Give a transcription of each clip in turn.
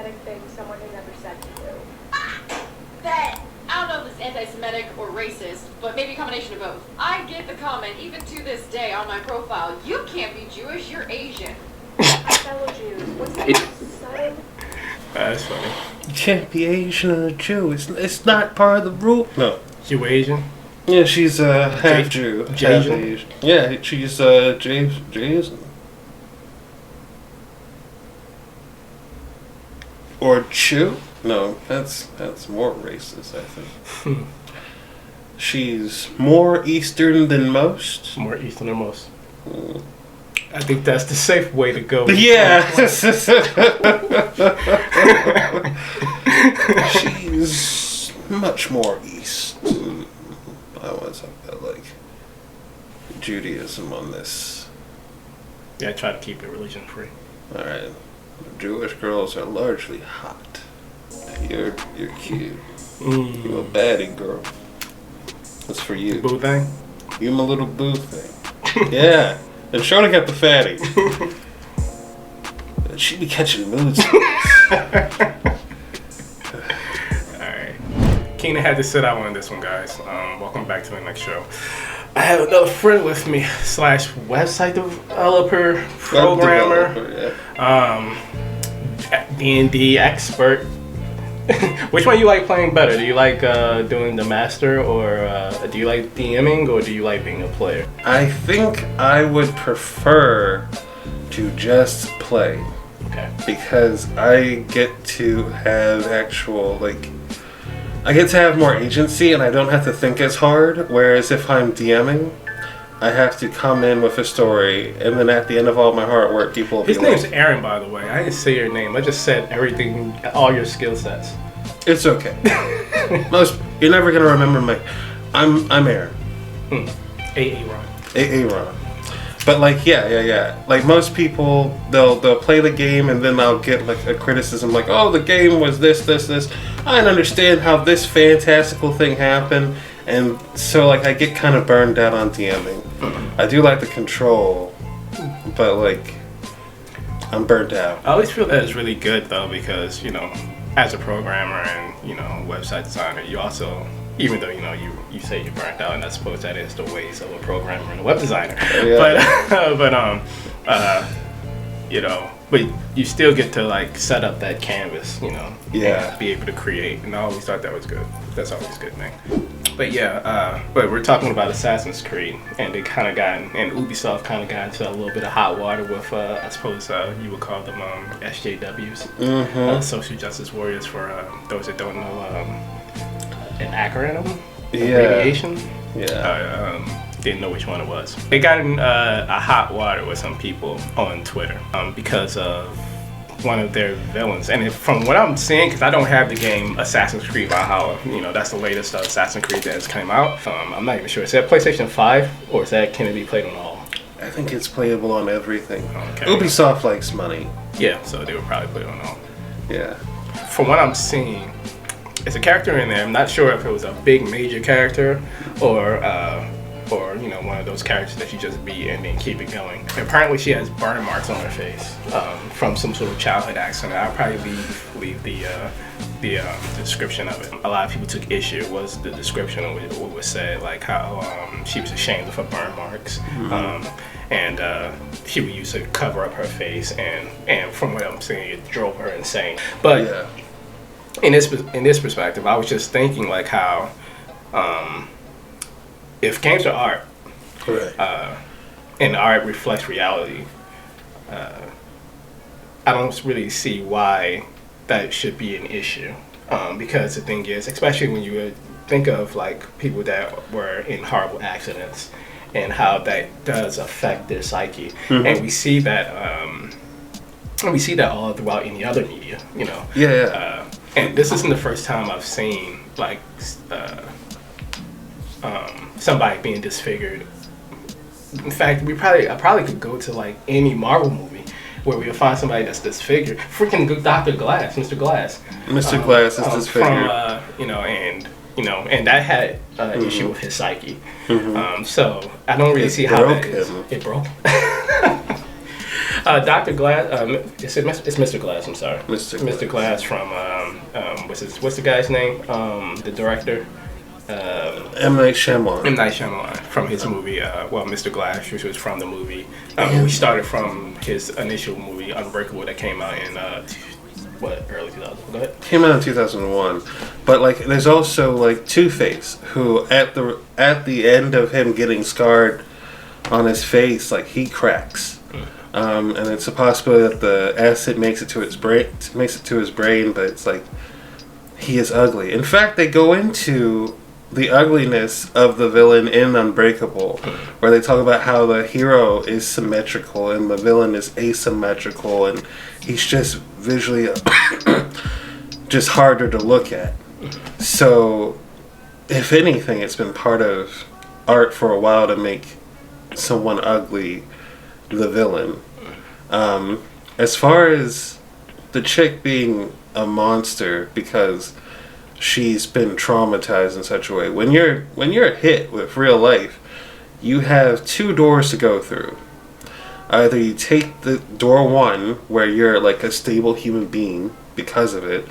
anti-Semitic thing someone had never said to you? That, I don't know if it's anti-Semitic or racist, but maybe a combination of both. I get the comment, even to this day, on my profile, you can't be Jewish, you're Asian. Fellow Jews, what's that, son? That's funny. You can't be Asian and a Jew. It's not part of the rule. No. You Asian? Yeah, she's half Jew. Half Asian? Asian. Yeah, she's Jason. Or Chew? No, that's more racist, I think. She's more Eastern than most. More Eastern than most. I think that's the safe way to go. Yeah. She's much more East. I want to talk about, like, Judaism on this. Yeah, I try to keep it religion free. Alright. Jewish girls are largely hot. You're cute. You a baddie girl. That's for you. Boo thing? You my little boo thing. Yeah. And Shorty got the fatty. She be catching moods. Alright. Keena had to sit out on this one, guys. Welcome back to the next show. I have another friend with me, / website developer, programmer, D&D expert. Which one you like playing better? Do you like doing the master, or do you like DMing, or do you like being a player? I think I would prefer to just play. Okay. Because I get to have actual, like, I get to have more agency and I don't have to think as hard. Whereas if I'm DMing, I have to come in with a story, and then at the end of all my hard work, people will be His name's Aaron, by the way. I didn't say your name. I just said everything, all your skill sets. It's okay. You're never gonna remember me. I'm Aaron. Aaron. Aaron. But like, yeah. Like most people, they'll play the game and then I'll get like a criticism like, oh, the game was this. I don't understand how this fantastical thing happened. And so, like, I get kind of burned out on DMing. I do like the control, but, like, I'm burnt out. I always feel that it's really good, though, because, you know, as a programmer and, you know, website designer, you also, even though, you know, you say you're burnt out, and I suppose that is the ways of a programmer and a web designer. Yeah. You know, but you still get to, like, set up that canvas, you know, and be able to create. And I always thought that was good. That's always a good thing. But yeah, but we're talking about Assassin's Creed, and they kind of and Ubisoft kind of got into a little bit of hot water with, I suppose you would call them SJWs, Social Justice Warriors, for those that don't know, an acronym, abbreviation. Didn't know which one it was. They got in a hot water with some people on Twitter because of one of their villains. And from what I'm seeing, because I don't have the game Assassin's Creed Valhalla, you know, that's the latest Assassin's Creed that has come out. I'm not even sure. Is that PlayStation 5 or can it be played on all? I think it's playable on everything. Okay. Ubisoft likes money. Yeah, so they would probably play it on all. Yeah. From what I'm seeing, it's a character in there. I'm not sure if it was a big major character or you know, one of those characters that you just beat and then keep it going. Apparently she has burn marks on her face from some sort of childhood accident. I'll probably leave the description of it. A lot of people took issue was the description of what was said, like how she was ashamed of her burn marks, and she would use it to cover up her face, and from what I'm seeing, it drove her insane. But in this perspective, I was just thinking like how if games are art, correct, and art reflects reality, I don't really see why that should be an issue. Because the thing is, especially when you think of like people that were in horrible accidents and how that does affect their psyche, and we see that all throughout any other media, you know. And this isn't the first time I've seen like somebody being disfigured. In fact, I probably could go to like any Marvel movie where we would find somebody that's disfigured. Freaking Dr. Glass, Mr. Glass. Mr. Glass is disfigured. From, and that had an issue with his psyche. So I don't really see how that is. It broke. Dr. Glass. It's Mr. Glass. I'm sorry. Mr. Glass from what's the guy's name? The director. M. Night Shyamalan. M. Night Shyamalan from his movie. Mr. Glass, which was from the movie. We started from his initial movie Unbreakable that came out in early 2000. Go ahead. Came out in 2001, but like there's also like Two-Face, who at the end of him getting scarred on his face, like he cracks, and it's a possibility that the acid makes it to his brain, but it's like he is ugly. In fact, they go into the ugliness of the villain in Unbreakable, where they talk about how the hero is symmetrical and the villain is asymmetrical, and he's just visually just harder to look at. So, if anything, it's been part of art for a while to make someone ugly the villain. As far as the chick being a monster because she's been traumatized in such a way, when you're hit with real life, you have two doors to go through. Either you take the door one, where you're like a stable human being because of it,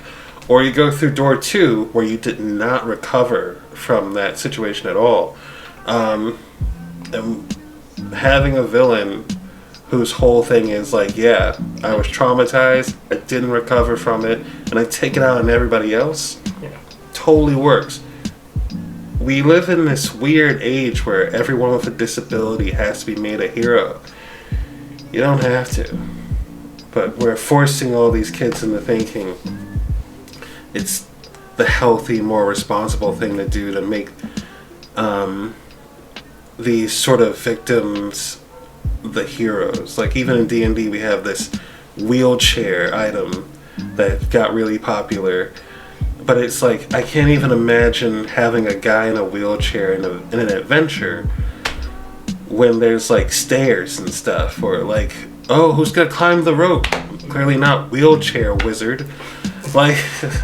or you go through door two, where you did not recover from that situation at all. And having a villain whose whole thing is like, yeah, I was traumatized, I didn't recover from it, and I take it out on everybody else, totally works. We live in this weird age where everyone with a disability has to be made a hero. You don't have to. But we're forcing all these kids into thinking it's the healthy, more responsible thing to do to make these sort of victims the heroes. Like even in D&D we have this wheelchair item that got really popular. But it's like, I can't even imagine having a guy in a wheelchair in an adventure when there's like stairs and stuff, or like, oh, who's gonna climb the rope? Clearly not wheelchair wizard. Like,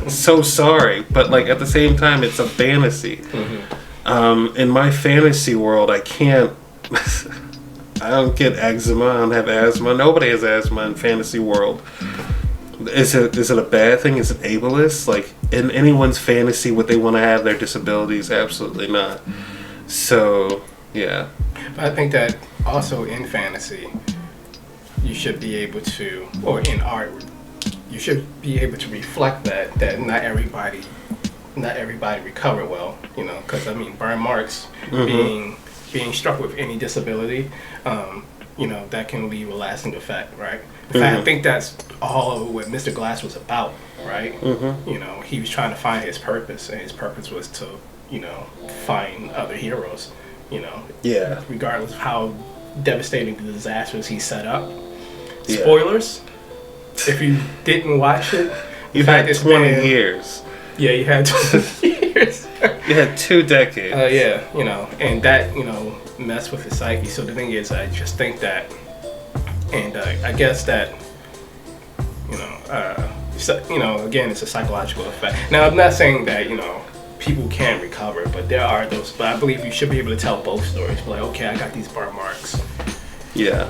so sorry, but like at the same time, it's a fantasy. Mm-hmm. In my fantasy world, I can't. I don't get eczema. I don't have asthma. Nobody has asthma in fantasy world. Is it a bad thing? Is it ableist? Like in anyone's fantasy, would they want to have their disabilities? Absolutely not. So yeah. But I think that also in fantasy, you should be able to, or in art, you should be able to reflect that not everybody recovered well, you know, because I mean burn marks, being struck with any disability, you know, that can leave a lasting effect, right? In fact, I think that's all of what Mr. Glass was about, right? You know, he was trying to find his purpose, and his purpose was to, you know, find other heroes, you know, regardless of how devastating the disasters he set up. Spoilers, if you didn't watch it, you've had 20 years. Yeah, you had 20 years. You had 2 decades. Yeah, you know, and that, you know, messed with his psyche. So the thing is, I just think that, and I guess that, you know, again, it's a psychological effect. Now, I'm not saying that, you know, people can't recover, but there are those. But I believe you should be able to tell both stories. Like, okay, I got these burn marks. Yeah.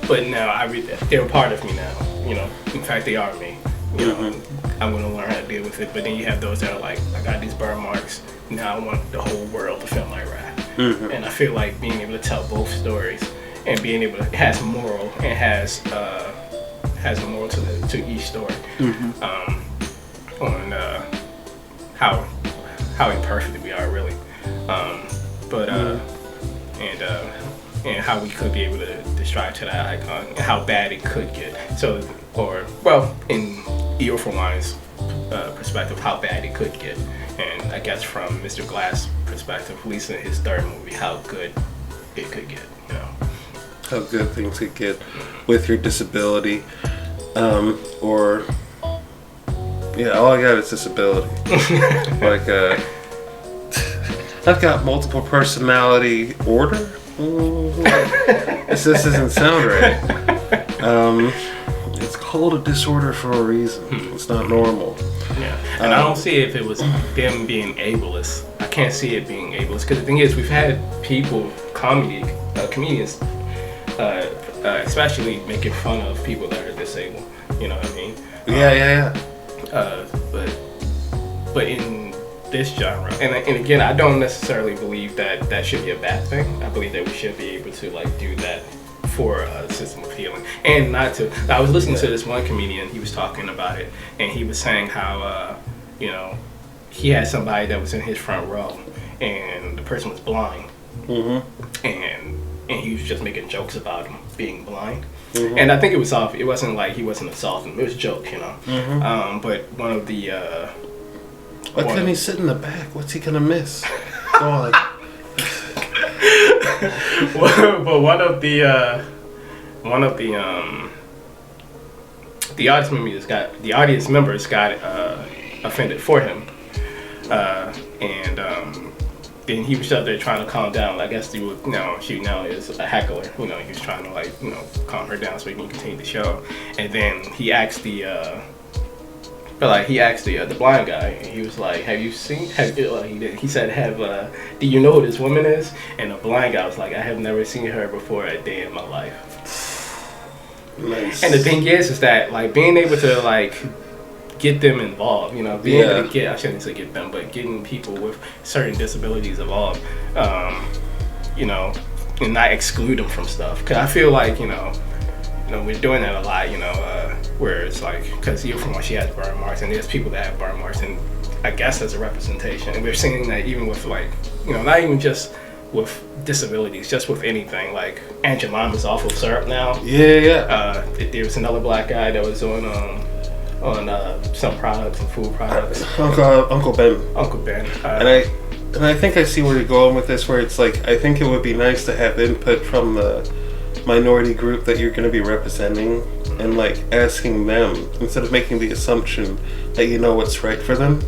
But now they're a part of me now. You know, in fact, they are me. You know, I'm gonna learn how to deal with it. But then you have those that are like, I got these burn marks. Now I want the whole world to feel my wrath. And I feel like being able to tell both stories and being able to, it has moral and has a moral to each story. On how imperfect we are, really. And how we could be able to strive to that icon, and how bad it could get. So, in Eo for One's perspective, how bad it could get. And I guess from Mr. Glass' perspective, at least in his third movie, how good it could get, you know. How good things could get with your disability. All I got is disability. Like, I've got multiple personality order. This doesn't sound right. It's called a disorder for a reason. It's not normal. Yeah, and I don't see if it was them being ableist. I can't see it being ableist because the thing is, we've had people, comedians, especially making fun of people that are disabled. You know what I mean? Yeah. But in this genre, and again, I don't necessarily believe that should be a bad thing. I believe that we should be able to like do that for a system of healing, and not to. I was listening to this one comedian. He was talking about it, and he was saying how you know, he had somebody that was in his front row, and the person was blind, and he was just making jokes about him being blind. And I think it was off. It wasn't like he wasn't assaulting him. It was jokes, you know. But one of the why couldn't he sit in the back? What's he gonna miss? Go on. But one of the audience members got offended for him, and then he was out there trying to calm down. I guess she now is a heckler. You know, he was trying to like calm her down so he can continue the show. And then he asked the blind guy, and he was like, "Have you seen?" He said, "Do you know who this woman is?" And the blind guy was like, "I have never seen her before a day in my life." Nice. And the thing is that like being able to like get them involved, you know, being able to I shouldn't say get them, but getting people with certain disabilities involved, you know, and not exclude them from stuff. Because I feel like we're doing that a lot, where it's like, because even from she has burn marks, and there's people that have burn marks, and I guess that's a representation. And we're seeing that even with like, not even just with disabilities, just with anything. Like Aunt Jemima's off of syrup now. Yeah. There was another black guy that was on some products and food products. Uncle Ben. Uncle Ben. And I think I see where you're going with this, where it's like, I think it would be nice to have input from the minority group that you're going to be representing, and like asking them instead of making the assumption that you know what's right for them.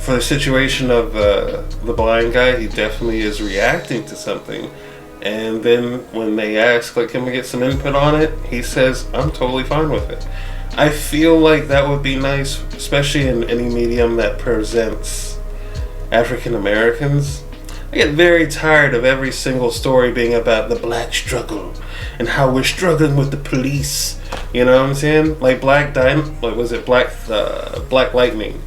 For the situation of the blind guy, he definitely is reacting to something, and then when they ask like, can we get some input on it, he says, I'm totally fine with it. I feel like that would be nice, especially in any medium that presents African Americans. I get very tired of every single story being about the black struggle and how we're struggling with the police. You know what I'm saying? Like Black Lightning.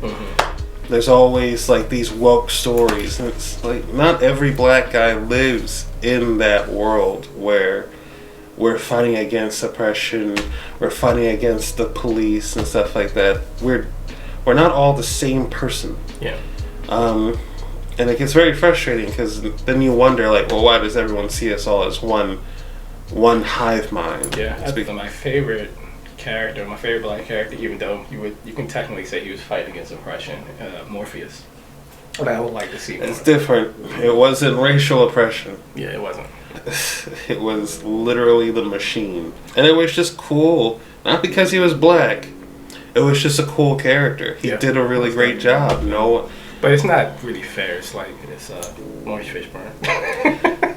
There's always like these woke stories, and it's like not every black guy lives in that world where we're fighting against oppression, we're fighting against the police and stuff like that. We're not all the same person. Yeah. And it gets very frustrating because then you wonder, like, well, why does everyone see us all as one hive mind? Yeah, I think my favorite black character, even though you can technically say he was fighting against oppression, Morpheus. But I would like to see more. It's different. It wasn't racial oppression. Yeah, it wasn't. It was literally the machine. And it was just cool. Not because he was black. It was just a cool character. He did a really great job. But it's not really fair. It's like it's Lawrence Fishburne.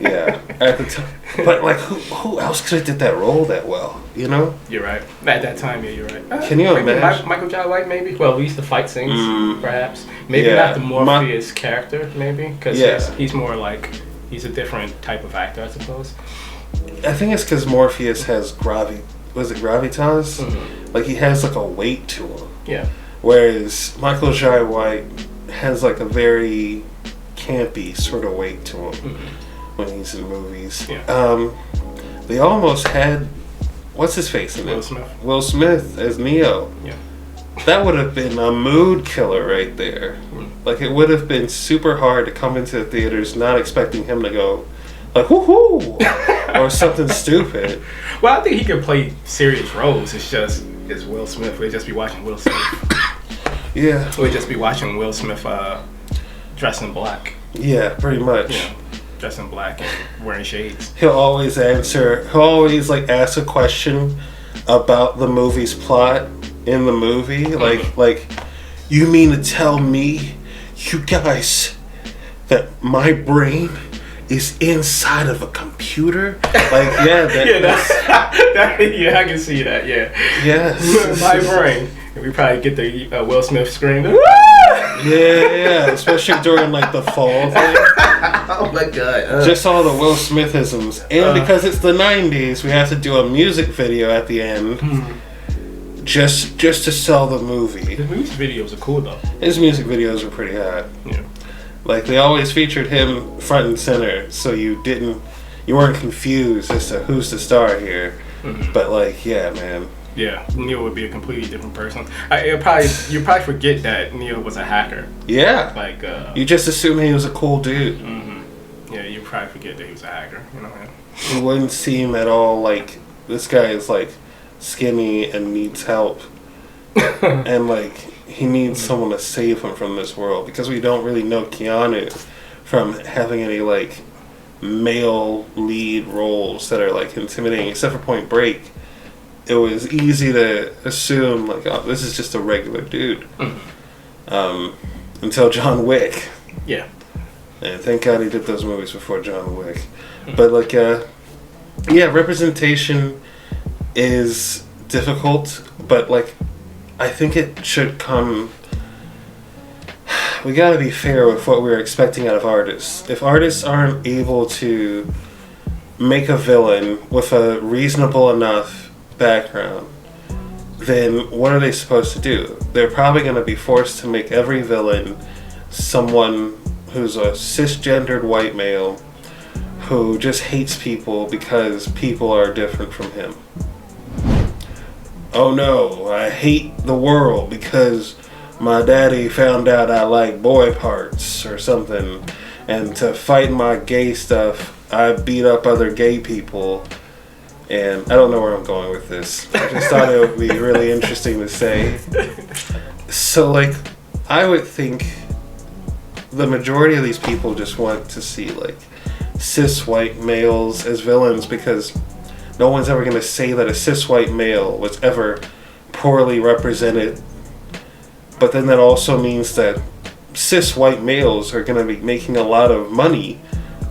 Yeah, at the time. But like, who else could have did that role that well? You know? You're right. At that time, yeah, you're right. Can you imagine? Michael Jai White, maybe. Well, at least the fight scenes, perhaps. Maybe not the Morpheus character, maybe, because he's more like he's a different type of actor, I suppose. I think it's because Morpheus has gravitas? Like he has like a weight to him. Yeah. Whereas Michael Jai White has like a very campy sort of weight to him when he's in movies. Yeah. They almost had what's his face in it? Will Smith as Neo. Yeah. That would have been a mood killer right there. Like it would have been super hard to come into the theaters not expecting him to go like woohoo or something stupid. Well, I think he could play serious roles. It's Will Smith. We'd just be watching Will Smith. Yeah. We'd just be watching Will Smith dressed in black. Yeah, pretty much. Yeah, dressed in black and wearing shades. He'll always like ask a question about the movie's plot in the movie. Like, you mean to tell me, you guys, that my brain is inside of a computer? Like, yeah, yeah, I can see that. Yeah. Yes. My brain We probably get the Will Smith scream. Yeah, especially during like the fall thing. Oh my god. Just all the Will Smithisms. And because it's the 90s, we have to do a music video at the end. Just to sell the movie. His music videos are cool though. His music videos are pretty hot. Yeah. Like they always featured him front and center, so you weren't confused as to who's the star here. But like, yeah, man. Yeah, Neil would be a completely different person. You probably forget that Neil was a hacker. Yeah. Like you just assume he was a cool dude. Yeah, you probably forget that he was a hacker. You know. You wouldn't seem at all like this guy is like skinny and needs help, and like he needs someone to save him from this world, because we don't really know Keanu from having any like male lead roles that are like intimidating, except for Point Break. It was easy to assume like, oh, this is just a regular dude. Until John Wick. Yeah. And thank God he did those movies before John Wick. But like, yeah, representation is difficult, but like, I think it should come. We gotta be fair with what we're expecting out of artists. If artists aren't able to make a villain with a reasonable enough background, then what are they supposed to do? They're probably going to be forced to make every villain someone who's a cisgendered white male who just hates people because people are different from him. Oh no, I hate the world because my daddy found out I like boy parts or something, and to fight my gay stuff I beat up other gay people. And I don't know where I'm going with this. I just thought it would be really interesting to say. So, like, I would think the majority of these people just want to see, like, cis white males as villains, because no one's ever going to say that a cis white male was ever poorly represented. But then that also means that cis white males are going to be making a lot of money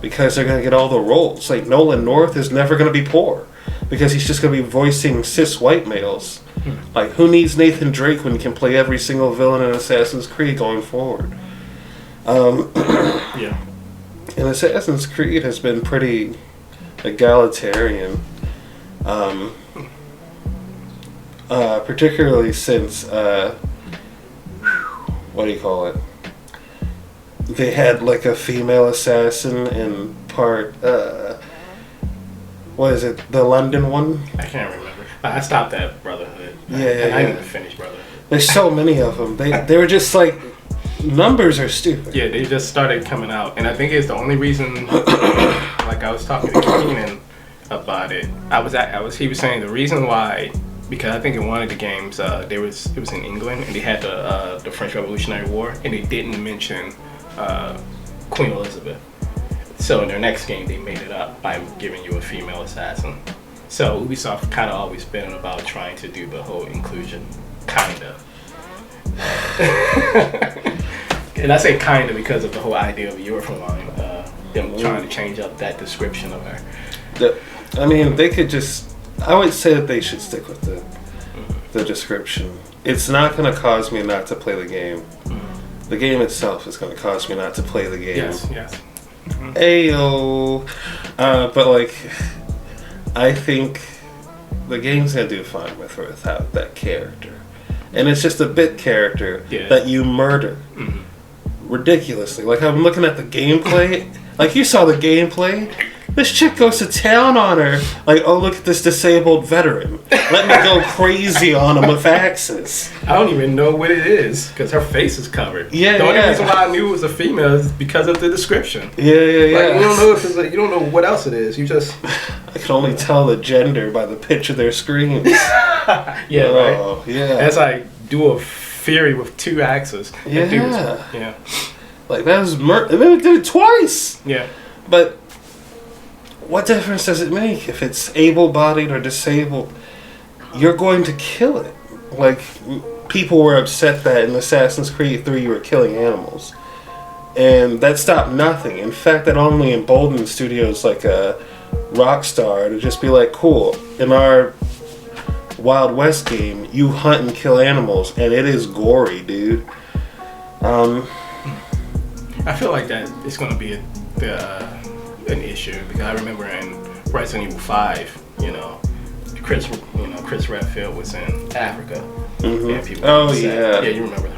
because they're going to get all the roles. Like, Nolan North is never going to be poor, because he's just going to be voicing cis white males. Like, who needs Nathan Drake when he can play every single villain in Assassin's Creed going forward? Yeah. And Assassin's Creed has been pretty egalitarian. Particularly since, what do you call it? They had like a female assassin in part, what is it, the London one? I can't remember. I stopped at Brotherhood. Yeah, I didn't even finish Brotherhood. There's so many of them. They were just like, numbers are stupid. Yeah, they just started coming out, and I think it's the only reason. Like I was talking to Keenan about it. He was saying the reason why, because I think in one of the games it was in England, and they had the French Revolutionary War, and they didn't mention Queen Elizabeth. So in their next game, they made it up by giving you a female assassin. So Ubisoft kind of always been about trying to do the whole inclusion, kind of. And I say kind of because of the whole idea of Europhone, them trying to change up that description of her. I mean, they could just. I would say that they should stick with the description. It's not going to cause me not to play the game. The game itself is going to cause me not to play the game. Yes. Ayo. But like, I think the game's going to do fine with or without that character. And it's just a bit character that you murder. Ridiculously. Like, I'm looking at the gameplay. Like, you saw the gameplay. This chick goes to town on her. Like, oh, look at this disabled veteran. Let me go crazy on him with axes. I don't even know what it is because her face is covered. Yeah, the only reason why I knew it was a female is because of the description. Yeah. Like, you don't know if it's like, you don't know what else it is. You just. I can only tell the gender by the pitch of their screams. Yeah, oh, right. Yeah. That's like dual fury with two axes. Yeah. Like, that was and then it did it twice. Yeah. But what difference does it make if it's able-bodied or disabled? You're going to kill it. Like, people were upset that in Assassin's Creed 3 you were killing animals. And that stopped nothing. In fact, that only emboldened studios like Rockstar to just be like, cool, in our Wild West game, you hunt and kill animals, and it is gory, dude. I feel like that is going to be an issue because I remember in Resident Evil 5, Chris Redfield was in Africa, and people got upset. Yeah, you remember.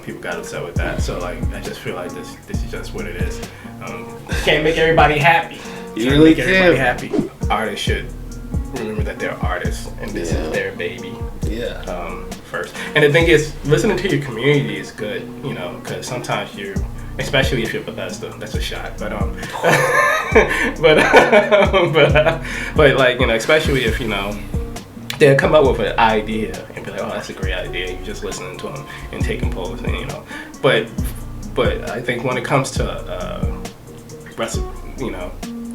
People got upset with that. So like, I just feel like this is just what it is. Can't make everybody happy. You really make everybody can't. happy. Artists should remember that they're artists and this is their baby. Yeah. First. And the thing is, listening to your community is good, because sometimes especially if you're Bethesda, that's a shot. But like, especially if they'll come up with an idea and be like, oh, that's a great idea. You're just listening to them and taking polls, and But I think when it comes to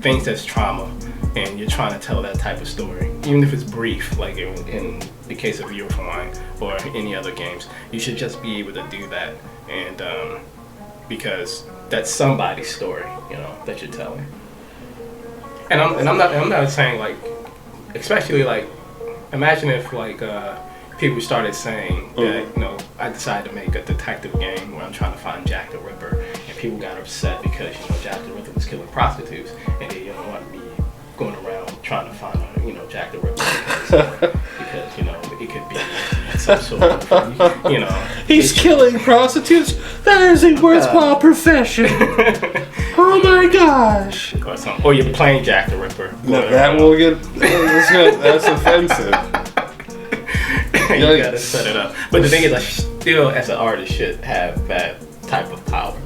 things that's trauma, and you're trying to tell that type of story, even if it's brief, like in the case of Year for Wine or any other games, you should just be able to do that, and because that's somebody's story, that you're telling. And I'm not saying like, especially like, imagine if like people started saying that I decided to make a detective game where I'm trying to find Jack the Ripper, and people got upset because Jack the Ripper was killing prostitutes, and they don't want me going around trying to find Jack the Ripper because it could be some sort of he's killing prostitutes. That is a worthwhile profession. Oh my gosh. Or you're playing Jack the Ripper. No, that will get that's offensive. You gotta set it up. But the thing is, I still, as an artist, should have that type of power,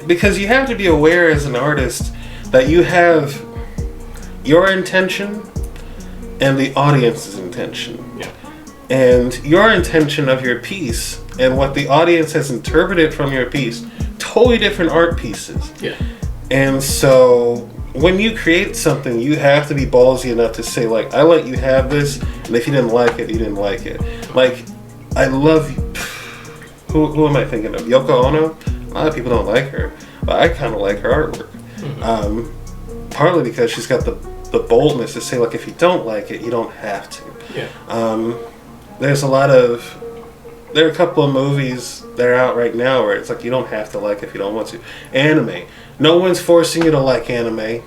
Because you have to be aware as an artist that you have your intention and the audience's intention. Yeah. And your intention of your piece and what the audience has interpreted from your piece, totally different art pieces. Yeah. And so when you create something, you have to be ballsy enough to say, like, I let you have this, and if you didn't like it, you didn't like it. Like, I love you. Who am I thinking of? Yoko Ono? A lot of people don't like her, but I kind of like her artwork. Mm-hmm. Partly because she's got the boldness to say, like, if you don't like it, you don't have to. Yeah. There are a couple of movies that are out right now where it's like, you don't have to like it if you don't want to. Anime. No one's forcing you to like anime,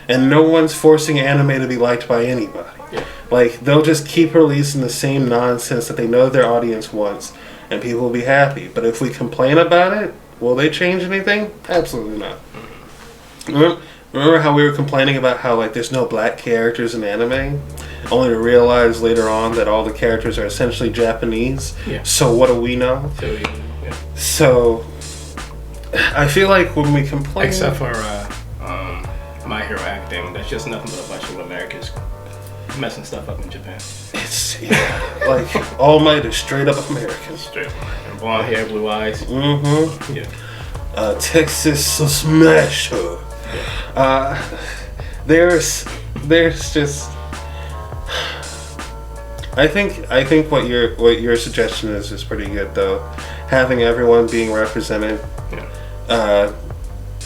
and no one's forcing anime to be liked by anybody. Yeah. Like, they'll just keep releasing the same nonsense that they know their audience wants, and people will be happy. But if we complain about it, will they change anything? Absolutely not. Remember how we were complaining about how, like, there's no black characters in anime? Only to realize later on that all the characters are essentially Japanese. Yeah. So what do we know? So I feel like when we complain... Except for My Hero Academia, that's just nothing but a bunch of Americans messing stuff up in Japan. It's, like, All Might is straight up American. Straight up American. Blonde hair, blue eyes. Mm-hmm. Yeah. Texas Smash. Yeah. There's just... I think what your suggestion is pretty good, though. Having everyone being represented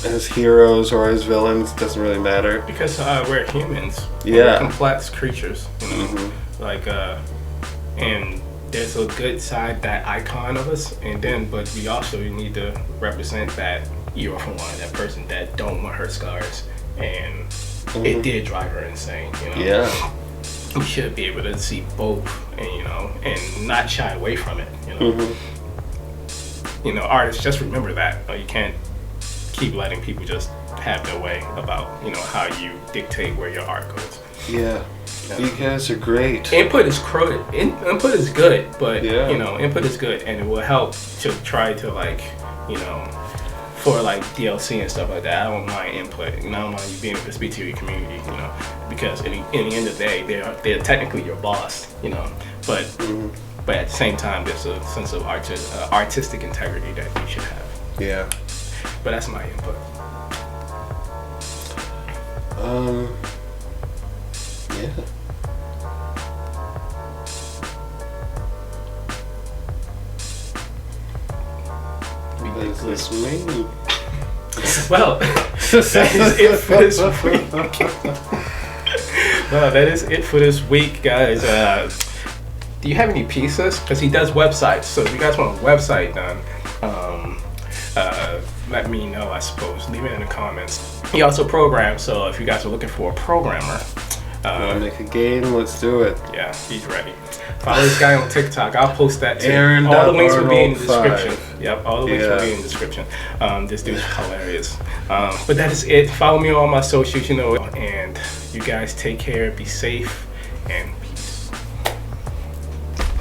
as heroes or as villains doesn't really matter. Because we're humans. Yeah. We're complex creatures, Mm-hmm. Like, and there's a good side, that icon of us, but we also need to represent that Year for Wine, that person that don't want her scars, and it did drive her insane, Yeah. We should be able to see both, and and not shy away from it. Artists, just remember that. You can't keep letting people just have their way about how you dictate where your art goes. Yeah. You guys are great. Input is good, but input is good, and it will help to try to for like DLC and stuff like that. I don't mind input, and I don't mind you being able to speak to your community, because in the end of the day, they're technically your boss, but at the same time, there's a sense of artistic integrity that you should have. Yeah. But that's my input. Yeah. What does this mean? Well, that is it for this week. Well, that is it for this week, guys. Do you have any pieces? Because he does websites, so if you guys want a website done, let me know, I suppose. Leave it in the comments. He also programs, so if you guys are looking for a programmer, wanna make a game? Let's do it. yeah, he's ready. Follow this guy on TikTok. I'll post that too. Aaron All the links will be in the Arnold description. 5. Yep, all the links Yeah. will be in the description. This dude's hilarious. But that is it. Follow me on all my socials, you know, and you guys take care, be safe, and